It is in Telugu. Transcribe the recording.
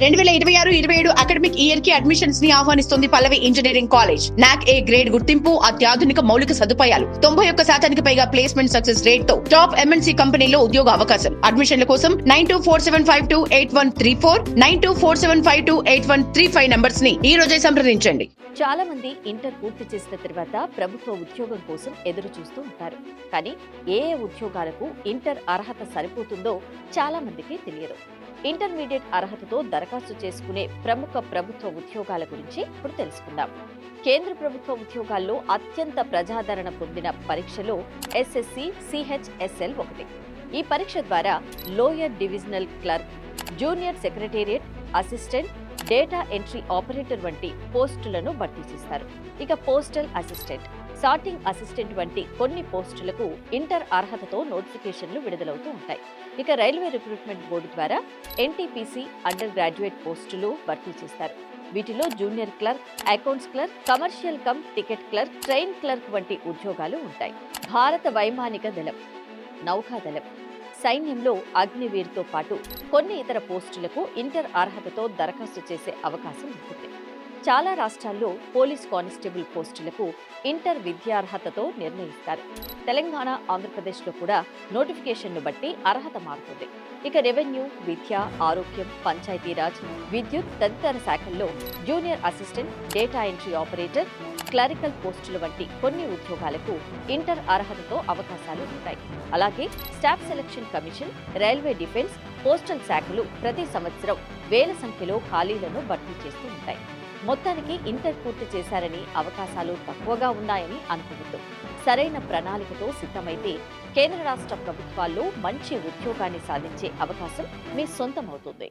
2026-27 అకాడమిక్ ఇయర్ కి అడ్మిషన్స్ ని ఆహ్వానిస్తుంది పల్లవి ఇంజనీరింగ్ కాలేజ్. నాక్ ఏ గ్రేడ్ గుర్తింపు, అత్యాధునిక మౌలిక సదుపాయాలు, 91% పైగా ప్లేస్మెంట్ సక్సెస్ రేట్ తో టాప్ ఎంఎన్సీ కంపెనీలో ఉద్యోగ అవకాశం. అడ్మిషన్ల కోసం 9247528134 9247528135 నంబర్స్ ని ఈ రోజే సంప్రదించండి. చాలా మంది ఇంటర్ పూర్తి చేసిన తర్వాత ప్రభుత్వ ఉద్యోగం కోసం ఎదురు చూస్తూ ఉంటారు. కానీ ఏ ఉద్యోగాలకు ఇంటర్ అర్హత సరిపోతుందో చాలా మందికి తెలియదు. ఇంటర్మీడియట్ అర్హతతో దరఖాస్తు చేసుకునే ప్రముఖ ప్రభుత్వ ఉద్యోగాల గురించి ఇప్పుడు తెలుసుకుందాం. కేంద్ర ప్రభుత్వ ఉద్యోగాల్లో అత్యంత ప్రజాదరణ పొందిన పరీక్షలో ఎస్ఎస్సి CHSL ఒకటి. ఈ పరీక్ష ద్వారా lower divisional clerk, junior secretariat assistant, data entry operator వంటి పోస్టులను భర్తీ చేస్తారు. ఇక పోస్టల్ అసిస్టెంట్, సార్టింగ్ అసిస్టెంట్ వంటి కొన్ని పోస్టులకు ఇంటర్ అర్హతతో నోటిఫికేషన్లు విడుదలవుతూ ఉంటాయి. ఇక రైల్వే రిక్రూట్మెంట్ బోర్డు ద్వారా NTPC అండర్ గ్రాడ్యుయేట్ పోస్టులు భర్తీ చేస్తారు. వీటిలో junior clerk, accounts clerk, commercial come ticket clerk, train clerk వంటి ఉద్యోగాలు ఉంటాయి. భారత వైమానిక దళం, నౌకాదళం, సైన్యంలో అగ్నివీర్తో పాటు కొన్ని ఇతర పోస్టులకు ఇంటర్ అర్హతతో దరఖాస్తు చేసే అవకాశం ఉంటుంది. చాలా రాష్ట్రాల్లో పోలీస్ కానిస్టేబుల్ పోస్టులకు ఇంటర్ విద్యార్హతతో నిర్ణయిస్తారు. తెలంగాణ, ఆంధ్రప్రదేశ్లో కూడా నోటిఫికేషన్ను బట్టి అర్హత మారుతుంది. ఇక రెవెన్యూ, విద్య, ఆరోగ్యం, పంచాయతీరాజ్, విద్యుత్ తదితర శాఖల్లో junior assistant, data entry operator, clerical పోస్టుల వంటి కొన్ని ఉద్యోగాలకు ఇంటర్ అర్హతతో అవకాశాలు ఉంటాయి. అలాగే staff selection commission, railway defence, postal శాఖలు ప్రతి సంవత్సరం వేల సంఖ్యలో ఖాళీలను భర్తీ చేస్తూ ఉంటాయి. మొత్తానికి ఇంటర్ పూర్తి చేశారని అవకాశాలు తక్కువగా ఉన్నాయని అనుకోవద్దు. సరైన ప్రణాళికతో సిద్ధమైతే కేంద్ర రాష్ట్ర ప్రభుత్వాల్లో మంచి ఉద్యోగాన్ని సాధించే అవకాశం మీ సొంతమవుతుంది.